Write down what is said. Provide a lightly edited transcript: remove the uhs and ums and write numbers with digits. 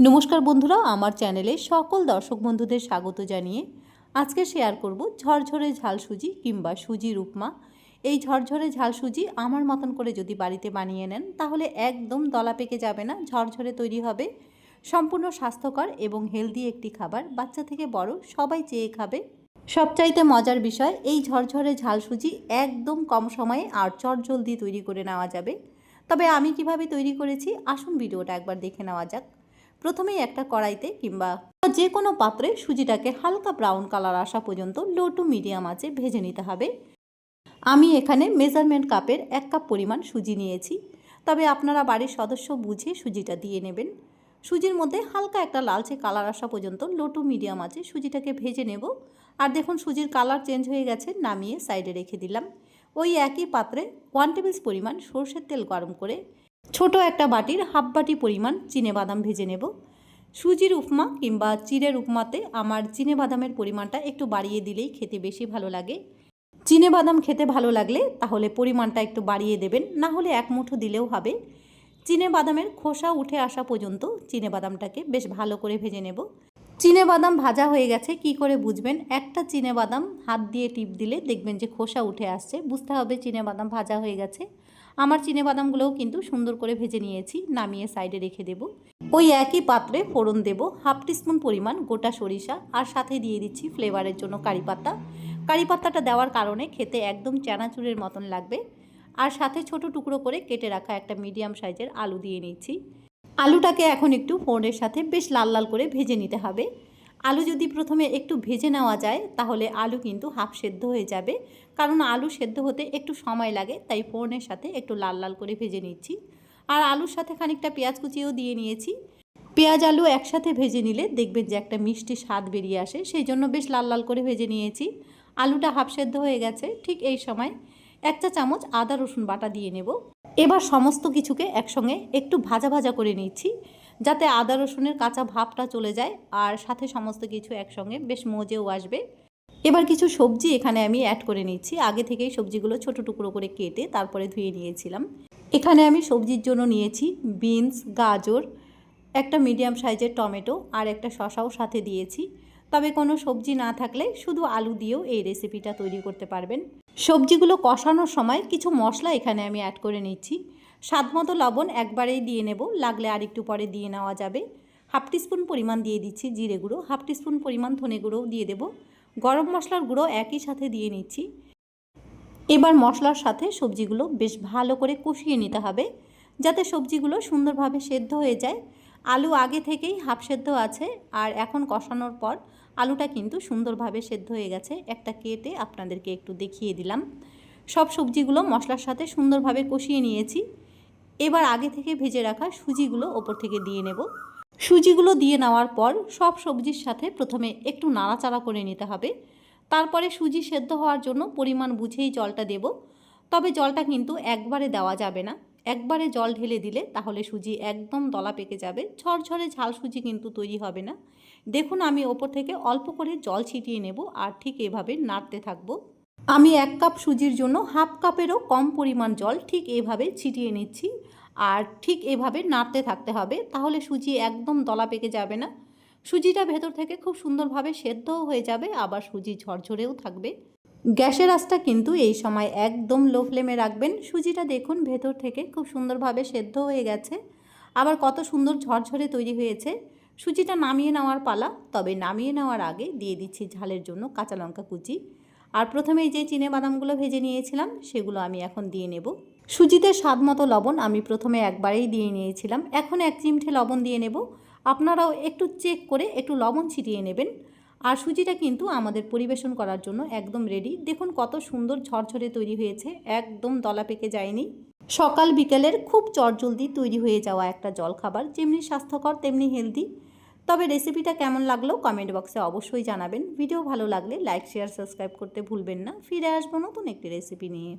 নমস্কার বন্ধুরা, আমার চ্যানেলে সকল দর্শক বন্ধুদের স্বাগত জানিয়ে আজকে শেয়ার করব ঝরঝরে ঝাল সুজি কিংবা সুজির উপমা। এই ঝরঝরে ঝাল সুজি আমার মতন করে যদি বাড়িতে বানিয়ে নেন তাহলে একদম দলা পেকে যাবে না, ঝরঝরে তৈরি হবে। সম্পূর্ণ স্বাস্থ্যকর এবং হেলদি একটি খাবার, বাচ্চা থেকে বড় সবাই চেয়ে খাবে। সবচাইতে মজার বিষয়, এই ঝরঝরে ঝাল সুজি একদম কম সময়ে আর চটজলদি তৈরি করে নেওয়া যাবে। তবে আমি কিভাবে তৈরি করেছি আসুন ভিডিওটা একবার দেখে নেওয়া যাক। প্রথমেই একটা কড়াইতে কিংবা যে কোনো পাত্রে সুজিটাকে হালকা ব্রাউন কালার আসা পর্যন্ত লো টু মিডিয়াম আঁচে ভেজে নিতে হবে। আমি এখানে মেজারমেন্ট কাপের 1 কাপ পরিমাণ সুজি নিয়েছি, তবে আপনারা বাড়ির সদস্য বুঝে সুজিটা দিয়ে নেবেন। সুজির মধ্যে হালকা একটা লালচে কালার আসা পর্যন্ত লো টু মিডিয়াম আঁচে সুজিটাকে ভেজে নেব। আর দেখুন সুজির কালার চেঞ্জ হয়ে গেছে, নামিয়ে সাইডে রেখে দিলাম। ওই একই পাত্রে 1 টেবিল পরিমাণ সরষের তেল গরম করে ছোট একটা বাটির হাফ বাটি পরিমাণ চিনেবাদাম ভেজে নেব। সুজির উপমা কিংবা চিড়ের উপমাতে আমার চিনেবাদামের পরিমাণটা একটু বাড়িয়ে দিলেই খেতে বেশি ভালো লাগে। চিনেবাদাম খেতে ভালো লাগলে তাহলে পরিমাণটা একটু বাড়িয়ে দেবেন, না হলে 1 মুঠো দিলেও হবে। চিনেবাদামের খোসা উঠে আসা পর্যন্ত চিনেবাদামটাকে বেশ ভালো করে ভেজে নেব। চিনেবাদাম ভাজা হয়ে গেছে কি করে বুঝবেন? একটা চিনেবাদাম হাত দিয়ে টিপ দিলে দেখবেন যে খোসা উঠে আসছে, বুঝতে হবে চিনেবাদাম ভাজা হয়ে গেছে। আমার চিনেবাদামগুলোও কিন্তু সুন্দর করে ভেজে নিয়েছি, নামিয়ে সাইডে রেখে দেব। ওই একই পাত্রে ফোড়ন দেব হাফ টিস্পুন পরিমাণ গোটা সরিষা, আর সাথে দিয়ে দিচ্ছি ফ্লেভারের জন্য কারি পাতা। কারি পাতাটা দেওয়ার কারণে খেতে একদম চানাচুরের মতন লাগবে। আর সাথে ছোট টুকরো করে কেটে রাখা একটা মিডিয়াম সাইজের আলু দিয়ে নিচ্ছি। আলুটাকে এখন একটু ফোড়নের সাথে বেশ লাল লাল করে ভেজে নিতে হবে। আলু যদি প্রথমে একটু ভেজে নেওয়া যায় তাহলে আলু কিন্তু হাফ সেদ্ধ হয়ে যাবে, কারণ আলু সেদ্ধ হতে একটু সময় লাগে, তাই ফোড়নের সাথে একটু লাল লাল করে ভেজে নিচ্ছি। আর আলুর সাথে খানিকটা পেঁয়াজ কুচিও দিয়ে নিয়েছি। পেঁয়াজ আলু একসাথে ভেজে নিলে দেখবেন যে একটা মিষ্টি স্বাদ বেরিয়ে আসে, সেই জন্য বেশ লাল লাল করে ভেজে নিয়েছি। আলুটা হাফ সেদ্ধ হয়ে গেছে, ঠিক এই সময় 1 চা চামচ আদা রসুন বাটা দিয়ে নেব। এবার সমস্ত কিছুকে একসঙ্গে একটু ভাজা ভাজা করে নিচ্ছি, যাতে আদা রসুনের কাঁচা ভাবটা চলে যায় আর সাথে সমস্ত কিছু একসঙ্গে বেশ মজেও আসবে। এবার কিছু সবজি এখানে আমি অ্যাড করে নিচ্ছি। আগে থেকেই সবজিগুলো ছোট টুকরো করে কেটে তারপরে ধুয়ে নিয়েছিলাম। এখানে আমি সবজির জন্য নিয়েছি বিনস, গাজর, একটা মিডিয়াম সাইজের টমেটো আর একটা শসাও সাথে দিয়েছি। তবে কোনো সবজি না থাকলে শুধু আলু দিয়েও এই রেসিপিটা তৈরি করতে পারবেন। সবজিগুলো কষানোর সময় কিছু মশলা এখানে আমি অ্যাড করে নিচ্ছি। স্বাদমতো লবণ একবারেই দিয়ে নেব, লাগলে আর একটু পরে দিয়ে নেওয়া যাবে। হাফ টিস্পুন পরিমাণ দিয়ে দিচ্ছি জিরে গুঁড়ো, হাফ টিস্পুন পরিমাণ ধনে গুঁড়োও দিয়ে দেব। গরম মশলার গুঁড়ো একই সাথে দিয়ে নিচ্ছি। এবার মশলার সাথে সবজিগুলো বেশ ভালো করে কষিয়ে নিতে হবে, যাতে সবজিগুলো সুন্দরভাবে সেদ্ধ হয়ে যায়। আলু আগে থেকেই হাফ সেদ্ধ আছে, আর এখন কষানোর পর আলুটা কিন্তু সুন্দরভাবে সেদ্ধ হয়ে গেছে। একটা কেটে আপনাদেরকে একটু দেখিয়ে দিলাম। সব সবজিগুলো মশলার সাথে সুন্দরভাবে কষিয়ে নিয়েছি। এবার আগে থেকে ভেজে রাখা সুজিগুলো ওপর থেকে দিয়ে নেব। সুজিগুলো দিয়ে নেওয়ার পর সব সবজির সাথে প্রথমে একটু নাড়াচাড়া করে নিতে হবে। তারপরে সুজি সেদ্ধ হওয়ার জন্য পরিমাণ বুঝেই জলটা দেব। তবে জলটা কিন্তু একবারে দেওয়া যাবে না, একবারে জল ঢেলে দিলে তাহলে সুজি একদম দলা পেকে যাবে, ঝরঝরে ঝাল সুজি কিন্তু তৈরি হবে না। দেখুন আমি ওপর থেকে অল্প করে জল ছিটিয়ে নেব আর ঠিক এভাবে নাড়তে থাকবো। আমি 1 কাপ সুজির জন্য হাফ কাপেরও কম পরিমাণ জল ঠিক এভাবে ছিটিয়ে নিচ্ছি, আর ঠিক এভাবে নাড়তে থাকতে হবে, তাহলে সুজি একদম দলা পেকে যাবে না। সুজিটা ভেতর থেকে খুব সুন্দরভাবে সেদ্ধও হয়ে যাবে, আবার সুজি ঝরঝরেও থাকবে। গ্যাসের আঁচটা কিন্তু এই সময় একদম লো ফ্লেমে রাখবেন। সুজিটা দেখুন ভেতর থেকে খুব সুন্দরভাবে সেদ্ধ হয়ে গেছে, আবার কত সুন্দর ঝরঝরে তৈরি হয়েছে। সুজিটা নামিয়ে নেওয়ার পালা, তবে নামিয়ে নেওয়ার আগে দিয়ে দিচ্ছি ঝালের জন্য কাঁচা লঙ্কা কুচি। আর প্রথমেই যে চিনেবাদামগুলো ভেজে নিয়েছিলাম সেগুলো আমি এখন দিয়ে নেব। সুজিতে স্বাদ মতো লবণ আমি প্রথমে একবারেই দিয়ে নিয়েছিলাম, এখন 1 চিমটে লবণ দিয়ে নেব। আপনারাও একটু চেক করে একটু লবণ ছিটিয়ে নেবেন। আর সুজিটা কিন্তু আমাদের পরিবেশন করার জন্য একদম রেডি। দেখুন কত সুন্দর ঝরঝরে তৈরি হয়েছে, একদম দলা পেকে যায়নি। সকাল বিকেলের খুব চটজলদি তৈরি হয়ে যাওয়া একটা জলখাবার, যেমনি স্বাস্থ্যকর তেমনি হেলদি। তবে রেসিপিটা কেমন লাগলো কমেন্ট বক্সে অবশ্যই জানাবেন। ভিডিও ভালো লাগলে লাইক, শেয়ার, সাবস্ক্রাইব করতে ভুলবেন না। ফিরে আসবো নতুন একটি রেসিপি নিয়ে।